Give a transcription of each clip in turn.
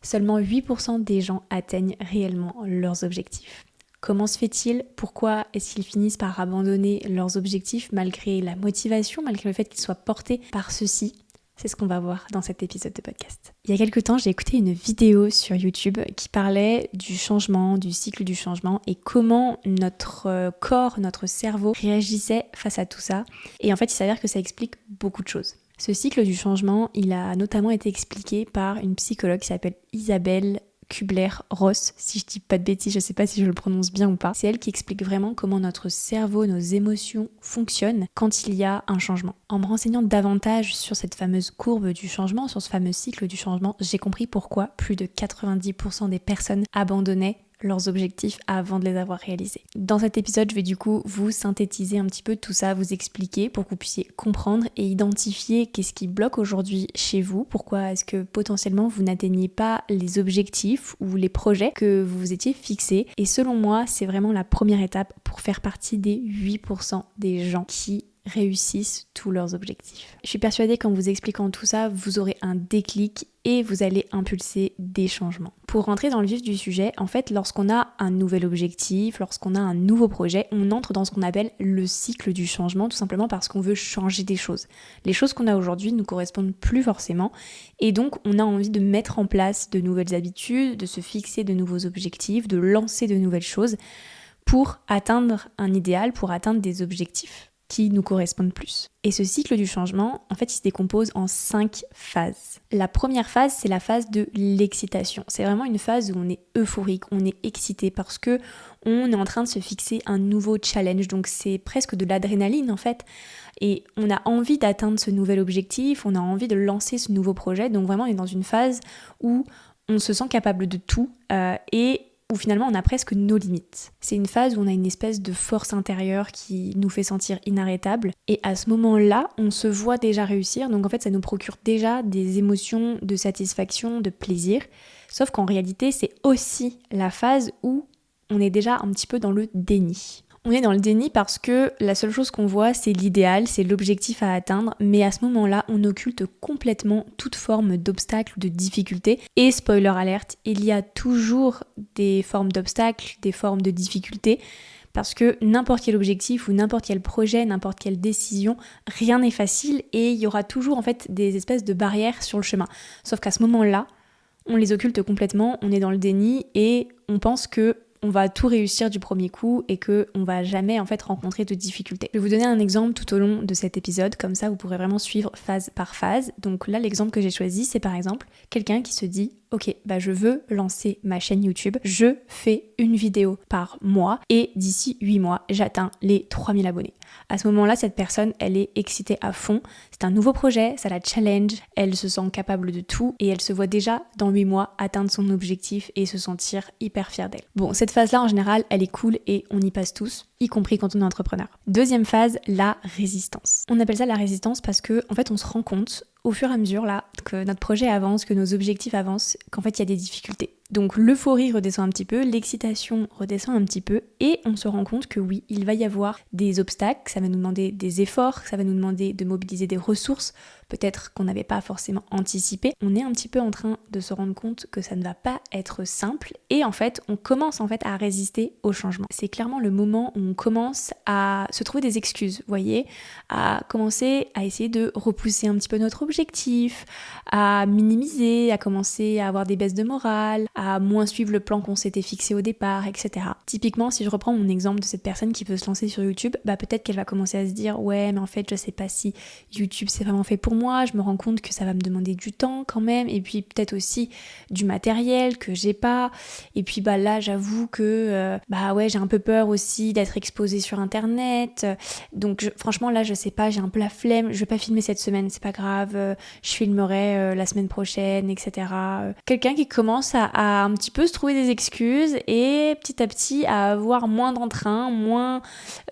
seulement 8% des gens atteignent réellement leurs objectifs. Comment se fait-il ? Pourquoi est-ce qu'ils finissent par abandonner leurs objectifs malgré la motivation, malgré le fait qu'ils soient portés par ceux-ci ? C'est ce qu'on va voir dans cet épisode de podcast. Il y a quelques temps, j'ai écouté une vidéo sur YouTube qui parlait du changement, du cycle du changement et comment notre corps, notre cerveau réagissait face à tout ça. Et en fait, il s'avère que ça explique beaucoup de choses. Ce cycle du changement, il a notamment été expliqué par une psychologue qui s'appelle Isabelle Kubler-Ross, si je dis pas de bêtises, je sais pas si je le prononce bien ou pas. C'est elle qui explique vraiment comment notre cerveau, nos émotions fonctionnent quand il y a un changement. En me renseignant davantage sur cette fameuse courbe du changement, sur ce fameux cycle du changement, j'ai compris pourquoi plus de 90% des personnes abandonnaient leurs objectifs avant de les avoir réalisés. Dans cet épisode, je vais du coup vous synthétiser un petit peu tout ça, vous expliquer pour que vous puissiez comprendre et identifier qu'est-ce qui bloque aujourd'hui chez vous, pourquoi est-ce que potentiellement vous n'atteignez pas les objectifs ou les projets que vous vous étiez fixés. Et selon moi, c'est vraiment la première étape pour faire partie des 8% des gens qui réussissent tous leurs objectifs. Je suis persuadée qu'en vous expliquant tout ça, vous aurez un déclic et vous allez impulser des changements. Pour rentrer dans le vif du sujet, en fait, lorsqu'on a un nouvel objectif, lorsqu'on a un nouveau projet, on entre dans ce qu'on appelle le cycle du changement, tout simplement parce qu'on veut changer des choses. Les choses qu'on a aujourd'hui ne nous correspondent plus forcément et donc on a envie de mettre en place de nouvelles habitudes, de se fixer de nouveaux objectifs, de lancer de nouvelles choses pour atteindre un idéal, pour atteindre des objectifs qui nous correspondent plus. Et ce cycle du changement, en fait, il se décompose en 5 phases. La première phase, c'est la phase de l'excitation. C'est vraiment une phase où on est euphorique, on est excité parce que on est en train de se fixer un nouveau challenge. Donc c'est presque de l'adrénaline en fait. Et on a envie d'atteindre ce nouvel objectif, on a envie de lancer ce nouveau projet. Donc vraiment, on est dans une phase où on se sent capable de tout et où finalement on a presque nos limites. C'est une phase où on a une espèce de force intérieure qui nous fait sentir inarrêtables et à ce moment-là, on se voit déjà réussir, donc en fait ça nous procure déjà des émotions de satisfaction, de plaisir, sauf qu'en réalité c'est aussi la phase où on est déjà un petit peu dans le déni. On est dans le déni parce que la seule chose qu'on voit, c'est l'idéal, c'est l'objectif à atteindre, mais à ce moment-là, on occulte complètement toute forme d'obstacle ou de difficulté. Et spoiler alerte, il y a toujours des formes d'obstacles, des formes de difficultés, parce que n'importe quel objectif ou n'importe quel projet, n'importe quelle décision, rien n'est facile et il y aura toujours en fait des espèces de barrières sur le chemin. Sauf qu'à ce moment-là, on les occulte complètement, on est dans le déni et on pense que on va tout réussir du premier coup et qu'on va jamais en fait rencontrer de difficultés. Je vais vous donner un exemple tout au long de cet épisode, comme ça vous pourrez vraiment suivre phase par phase. Donc là, l'exemple que j'ai choisi, c'est par exemple quelqu'un qui se dit « Ok, je veux lancer ma chaîne YouTube, je fais une vidéo par mois et d'ici 8 mois, j'atteins les 3000 abonnés. » À ce moment-là, cette personne, elle est excitée à fond. C'est un nouveau projet, ça la challenge, elle se sent capable de tout et elle se voit déjà dans 8 mois atteindre son objectif et se sentir hyper fière d'elle. Bon, cette phase-là, en général, elle est cool et on y passe tous, y compris quand on est entrepreneur. Deuxième phase, la résistance. On appelle ça la résistance parce que, en fait, on se rend compte au fur et à mesure là que notre projet avance, que nos objectifs avancent, qu'en fait il y a des difficultés. Donc l'euphorie redescend un petit peu, l'excitation redescend un petit peu et on se rend compte que oui, il va y avoir des obstacles, ça va nous demander des efforts, ça va nous demander de mobiliser des ressources, peut-être qu'on n'avait pas forcément anticipé. On est un petit peu en train de se rendre compte que ça ne va pas être simple et en fait, on commence en fait à résister au changement. C'est clairement le moment où on commence à se trouver des excuses, vous voyez, à commencer à essayer de repousser un petit peu notre objectif, à minimiser, à commencer à avoir des baisses de morale, à moins suivre le plan qu'on s'était fixé au départ, etc. Typiquement, si je reprends mon exemple de cette personne qui veut se lancer sur YouTube, peut-être qu'elle va commencer à se dire « Ouais, mais en fait, je sais pas si YouTube c'est vraiment fait pour moi, je me rends compte que ça va me demander du temps quand même, et puis peut-être aussi du matériel que j'ai pas, et puis là, j'avoue que j'ai un peu peur aussi d'être exposée sur Internet, donc franchement là, je sais pas, j'ai un peu la flemme, je vais pas filmer cette semaine, c'est pas grave, je filmerai la semaine prochaine, etc. » Quelqu'un qui commence à un petit peu se trouver des excuses et petit à petit à avoir moins d'entrain, moins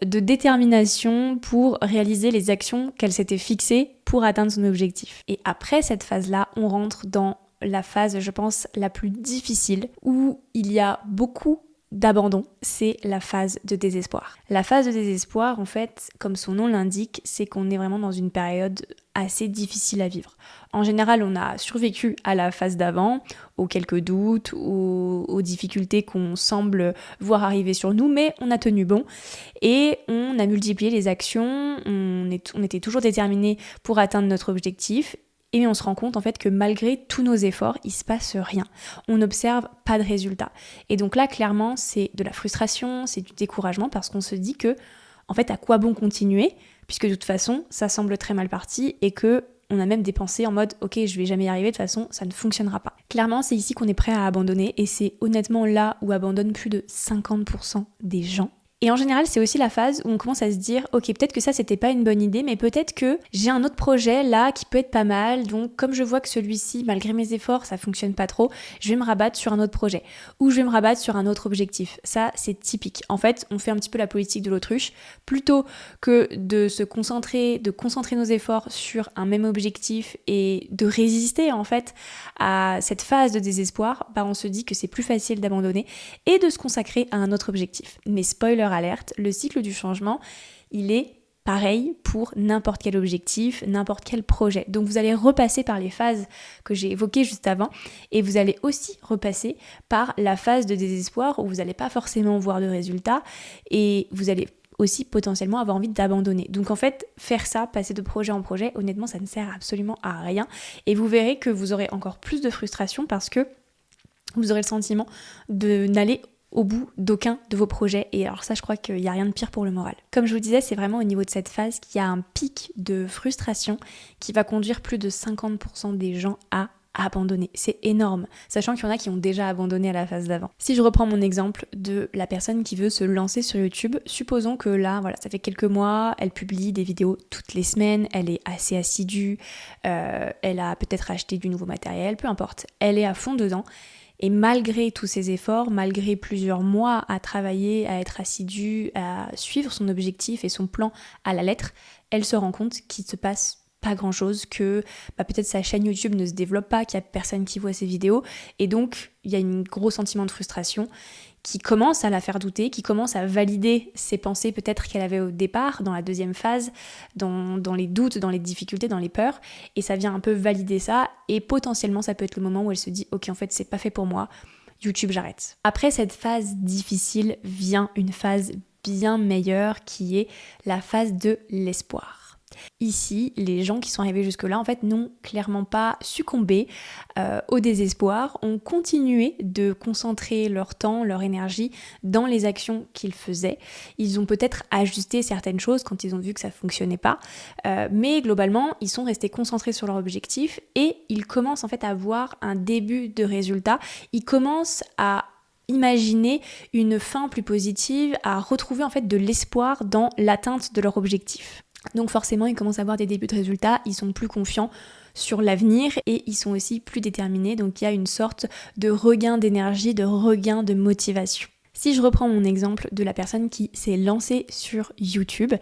de détermination pour réaliser les actions qu'elle s'était fixées pour atteindre son objectif. Et après cette phase-là, on rentre dans la phase, je pense, la plus difficile où il y a beaucoup d'abandon, c'est la phase de désespoir. La phase de désespoir, en fait, comme son nom l'indique, c'est qu'on est vraiment dans une période assez difficile à vivre. En général, on a survécu à la phase d'avant, aux quelques doutes, aux difficultés qu'on semble voir arriver sur nous, mais on a tenu bon et on a multiplié les actions, on était toujours déterminés pour atteindre notre objectif. Et on se rend compte en fait que malgré tous nos efforts, il se passe rien. On n'observe pas de résultat. Et donc là, clairement, c'est de la frustration, c'est du découragement parce qu'on se dit que, en fait, à quoi bon continuer puisque de toute façon, ça semble très mal parti et que on a même des pensées en mode « Ok, je vais jamais y arriver, de toute façon, ça ne fonctionnera pas ». Clairement, c'est ici qu'on est prêt à abandonner et c'est honnêtement là où abandonnent plus de 50% des gens. Et en général, c'est aussi la phase où on commence à se dire « Ok, peut-être que ça, c'était pas une bonne idée, mais peut-être que j'ai un autre projet là qui peut être pas mal. Donc, comme je vois que celui-ci, malgré mes efforts, ça fonctionne pas trop, je vais me rabattre sur un autre projet. Ou je vais me rabattre sur un autre objectif. » Ça, c'est typique. En fait, on fait un petit peu la politique de l'autruche. Plutôt que de concentrer nos efforts sur un même objectif et de résister en fait à cette phase de désespoir, on se dit que c'est plus facile d'abandonner et de se consacrer à un autre objectif. Mais spoiler alerte, le cycle du changement, il est pareil pour n'importe quel objectif, n'importe quel projet. Donc vous allez repasser par les phases que j'ai évoquées juste avant et vous allez aussi repasser par la phase de désespoir où vous n'allez pas forcément voir de résultats et vous allez aussi potentiellement avoir envie d'abandonner. Donc en fait, faire ça, passer de projet en projet, honnêtement, ça ne sert absolument à rien et vous verrez que vous aurez encore plus de frustration parce que vous aurez le sentiment de n'aller au bout d'aucun de vos projets. Et alors ça, je crois qu'il n'y a rien de pire pour le moral. Comme je vous disais, c'est vraiment au niveau de cette phase qu'il y a un pic de frustration qui va conduire plus de 50% des gens à abandonner. C'est énorme, sachant qu'il y en a qui ont déjà abandonné à la phase d'avant. Si je reprends mon exemple de la personne qui veut se lancer sur YouTube, supposons que là, voilà, ça fait quelques mois, elle publie des vidéos toutes les semaines, elle est assez assidue, elle a peut-être acheté du nouveau matériel, peu importe, elle est à fond dedans. Et malgré tous ses efforts, malgré plusieurs mois à travailler, à être assidue, à suivre son objectif et son plan à la lettre, elle se rend compte qu'il se passe pas grand chose, que peut-être sa chaîne YouTube ne se développe pas, qu'il y a personne qui voit ses vidéos et donc il y a un gros sentiment de frustration qui commence à la faire douter, qui commence à valider ses pensées peut-être qu'elle avait au départ, dans la deuxième phase, dans les doutes, dans les difficultés, dans les peurs, et ça vient un peu valider ça, et potentiellement ça peut être le moment où elle se dit « Ok, en fait, c'est pas fait pour moi, YouTube, j'arrête ». Après cette phase difficile vient une phase bien meilleure qui est la phase de l'espoir. Ici, les gens qui sont arrivés jusque-là, en fait, n'ont clairement pas succombé au désespoir, ont continué de concentrer leur temps, leur énergie dans les actions qu'ils faisaient. Ils ont peut-être ajusté certaines choses quand ils ont vu que ça ne fonctionnait pas, mais globalement, ils sont restés concentrés sur leur objectif et ils commencent en fait à avoir un début de résultat. Ils commencent à imaginer une fin plus positive, à retrouver en fait de l'espoir dans l'atteinte de leur objectif. Donc forcément, ils commencent à avoir des débuts de résultats, ils sont plus confiants sur l'avenir et ils sont aussi plus déterminés. Donc il y a une sorte de regain d'énergie, de regain de motivation. Si je reprends mon exemple de la personne qui s'est lancée sur YouTube,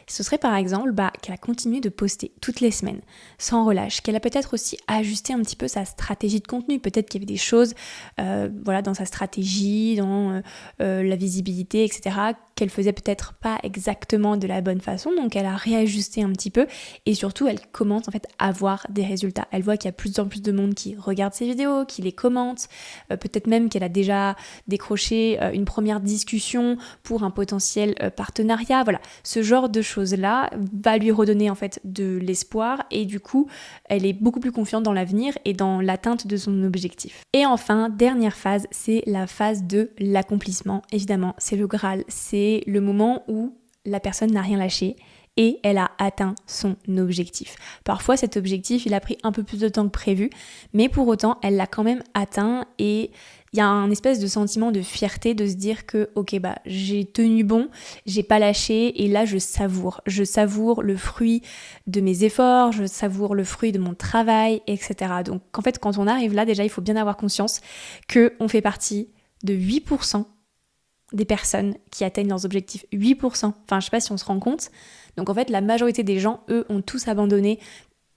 ce serait par exemple qu'elle a continué de poster toutes les semaines, sans relâche, qu'elle a peut-être aussi ajusté un petit peu sa stratégie de contenu, peut-être qu'il y avait des choses dans sa stratégie, dans la visibilité, etc., qu'elle faisait peut-être pas exactement de la bonne façon, donc elle a réajusté un petit peu et surtout elle commence en fait à voir des résultats. Elle voit qu'il y a plus en plus de monde qui regarde ses vidéos, qui les commente, peut-être même qu'elle a déjà décroché une première discussion pour un potentiel partenariat, voilà. Ce genre de choses-là va lui redonner en fait de l'espoir et du coup, elle est beaucoup plus confiante dans l'avenir et dans l'atteinte de son objectif. Et enfin, dernière phase, c'est la phase de l'accomplissement. Évidemment, c'est le Graal, c'est le moment où la personne n'a rien lâché et elle a atteint son objectif. Parfois, cet objectif, il a pris un peu plus de temps que prévu, mais pour autant, elle l'a quand même atteint et il y a un espèce de sentiment de fierté de se dire que ok j'ai tenu bon, j'ai pas lâché et là je savoure le fruit de mes efforts, je savoure le fruit de mon travail, etc. Donc en fait quand on arrive là déjà il faut bien avoir conscience qu'on fait partie de 8% des personnes qui atteignent leurs objectifs, 8%, enfin je sais pas si on se rend compte. Donc en fait la majorité des gens, eux, ont tous abandonné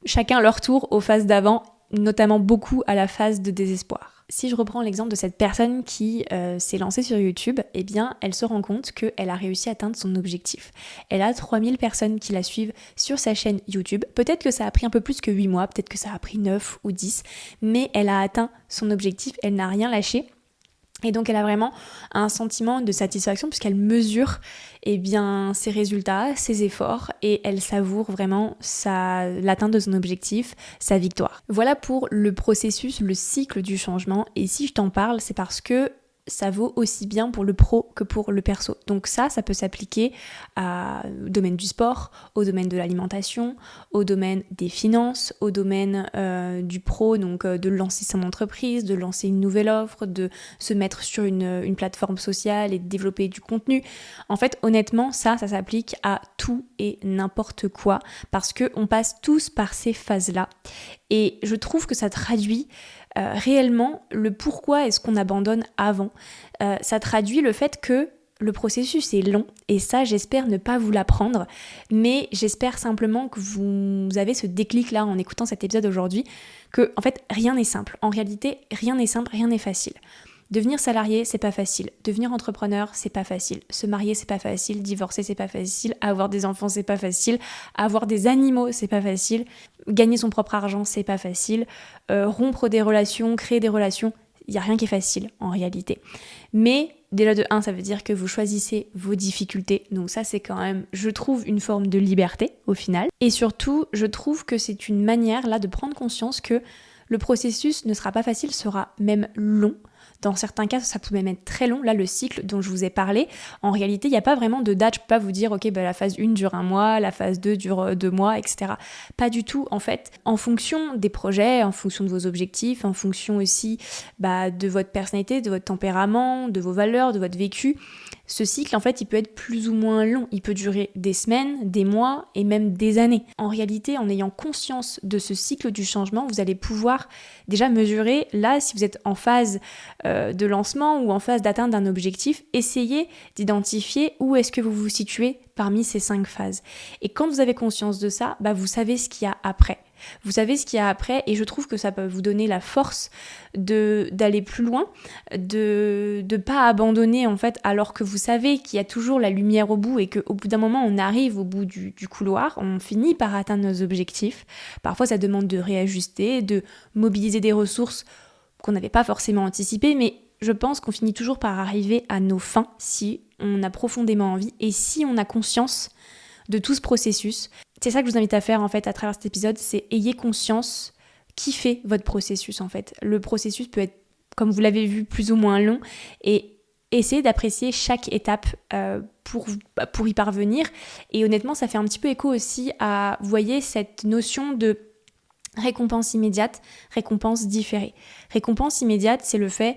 chacun leur tour aux phases d'avant, notamment beaucoup à la phase de désespoir. Si je reprends l'exemple de cette personne qui s'est lancée sur YouTube, eh bien, elle se rend compte qu'elle a réussi à atteindre son objectif. Elle a 3000 personnes qui la suivent sur sa chaîne YouTube. Peut-être que ça a pris un peu plus que 8 mois, peut-être que ça a pris 9 ou 10, mais elle a atteint son objectif, elle n'a rien lâché. Et donc elle a vraiment un sentiment de satisfaction puisqu'elle mesure ses résultats, ses efforts et elle savoure vraiment l'atteinte de son objectif, sa victoire. Voilà pour le processus, le cycle du changement. Et si je t'en parle, c'est parce que ça vaut aussi bien pour le pro que pour le perso. Donc ça peut s'appliquer au domaine du sport, au domaine de l'alimentation, au domaine des finances, au domaine du pro, donc de lancer son entreprise, de lancer une nouvelle offre, de se mettre sur une plateforme sociale et de développer du contenu. En fait, honnêtement, ça s'applique à tout et n'importe quoi parce qu'on passe tous par ces phases-là. Et je trouve que ça traduit réellement le pourquoi est-ce qu'on abandonne avant. Ça traduit le fait que le processus est long et ça j'espère ne pas vous l'apprendre, mais j'espère simplement que vous avez ce déclic là en écoutant cet épisode aujourd'hui, que en fait rien n'est simple. En réalité rien n'est simple, rien n'est facile. Devenir salarié, c'est pas facile. Devenir entrepreneur, c'est pas facile. Se marier, c'est pas facile. Divorcer, c'est pas facile. Avoir des enfants, c'est pas facile. Avoir des animaux, c'est pas facile. Gagner son propre argent, c'est pas facile. Rompre des relations, créer des relations, il n'y a rien qui est facile en réalité. Mais déjà de 1, ça veut dire que vous choisissez vos difficultés. Donc ça, c'est quand même, je trouve, une forme de liberté au final. Et surtout, je trouve que c'est une manière là de prendre conscience que le processus ne sera pas facile, sera même long. Dans certains cas, ça peut même être très long. Là, le cycle dont je vous ai parlé, en réalité, il n'y a pas vraiment de date. Je ne peux pas vous dire, ok, la phase 1 dure 1 mois, la phase 2 dure 2 mois, etc. Pas du tout, en fait. En fonction des projets, en fonction de vos objectifs, en fonction aussi de votre personnalité, de votre tempérament, de vos valeurs, de votre vécu, ce cycle, en fait, il peut être plus ou moins long. Il peut durer des semaines, des mois et même des années. En réalité, en ayant conscience de ce cycle du changement, vous allez pouvoir déjà mesurer, là, si vous êtes en phase de lancement ou en phase d'atteinte d'un objectif, essayez d'identifier où est-ce que vous vous situez parmi ces 5 phases. Et quand vous avez conscience de ça, vous savez ce qu'il y a après. Vous savez ce qu'il y a après et je trouve que ça peut vous donner la force d'aller plus loin, de pas abandonner en fait alors que vous savez qu'il y a toujours la lumière au bout et qu'au bout d'un moment on arrive au bout du couloir, on finit par atteindre nos objectifs. Parfois ça demande de réajuster, de mobiliser des ressources qu'on n'avait pas forcément anticipées, mais je pense qu'on finit toujours par arriver à nos fins si on a profondément envie et si on a conscience de tout ce processus. C'est ça que je vous invite à faire en fait à travers cet épisode, c'est ayez conscience, kiffez votre processus en fait. Le processus peut être, comme vous l'avez vu, plus ou moins long et essayez d'apprécier chaque étape pour y parvenir. Et honnêtement, ça fait un petit peu écho aussi à, vous voyez, cette notion de récompense immédiate, récompense différée. Récompense immédiate, c'est le fait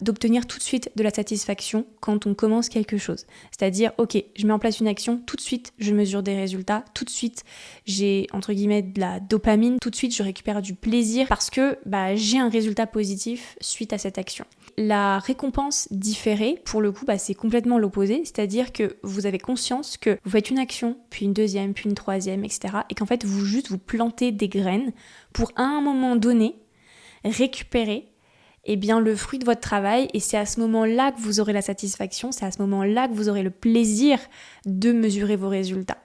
d'obtenir tout de suite de la satisfaction quand on commence quelque chose. C'est-à-dire, ok, je mets en place une action, tout de suite je mesure des résultats, tout de suite j'ai entre guillemets de la dopamine, tout de suite je récupère du plaisir parce que j'ai un résultat positif suite à cette action. La récompense différée, pour le coup, c'est complètement l'opposé, c'est-à-dire que vous avez conscience que vous faites une action, puis une deuxième, puis une troisième, etc. et qu'en fait vous plantez des graines pour à un moment donné récupérer le fruit de votre travail et c'est à ce moment-là que vous aurez la satisfaction, c'est à ce moment-là que vous aurez le plaisir de mesurer vos résultats.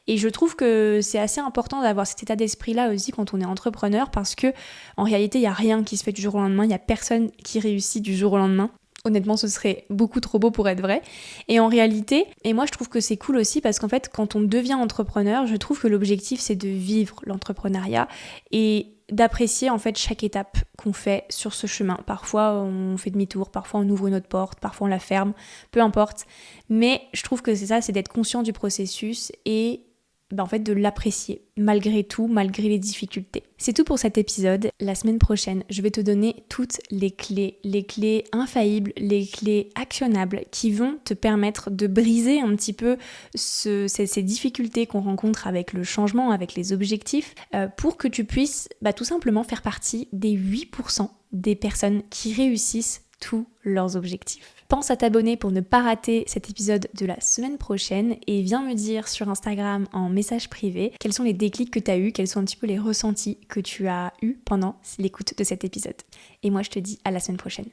Et je trouve que c'est assez important d'avoir cet état d'esprit-là aussi quand on est entrepreneur parce que en réalité, il n'y a rien qui se fait du jour au lendemain, il n'y a personne qui réussit du jour au lendemain. Honnêtement, ce serait beaucoup trop beau pour être vrai. Et en réalité, et moi je trouve que c'est cool aussi parce qu'en fait, quand on devient entrepreneur, je trouve que l'objectif c'est de vivre l'entrepreneuriat et d'apprécier en fait chaque étape qu'on fait sur ce chemin. Parfois on fait demi-tour, parfois on ouvre une autre porte, parfois on la ferme, peu importe. Mais je trouve que c'est ça, c'est d'être conscient du processus et en fait de l'apprécier malgré tout, malgré les difficultés. C'est tout pour cet épisode. La semaine prochaine, je vais te donner toutes les clés infaillibles, les clés actionnables qui vont te permettre de briser un petit peu ces difficultés qu'on rencontre avec le changement, avec les objectifs, pour que tu puisses tout simplement faire partie des 8% des personnes qui réussissent tous leurs objectifs. Pense à t'abonner pour ne pas rater cet épisode de la semaine prochaine et viens me dire sur Instagram en message privé quels sont les déclics que tu as eus, quels sont un petit peu les ressentis que tu as eus pendant l'écoute de cet épisode. Et moi je te dis à la semaine prochaine.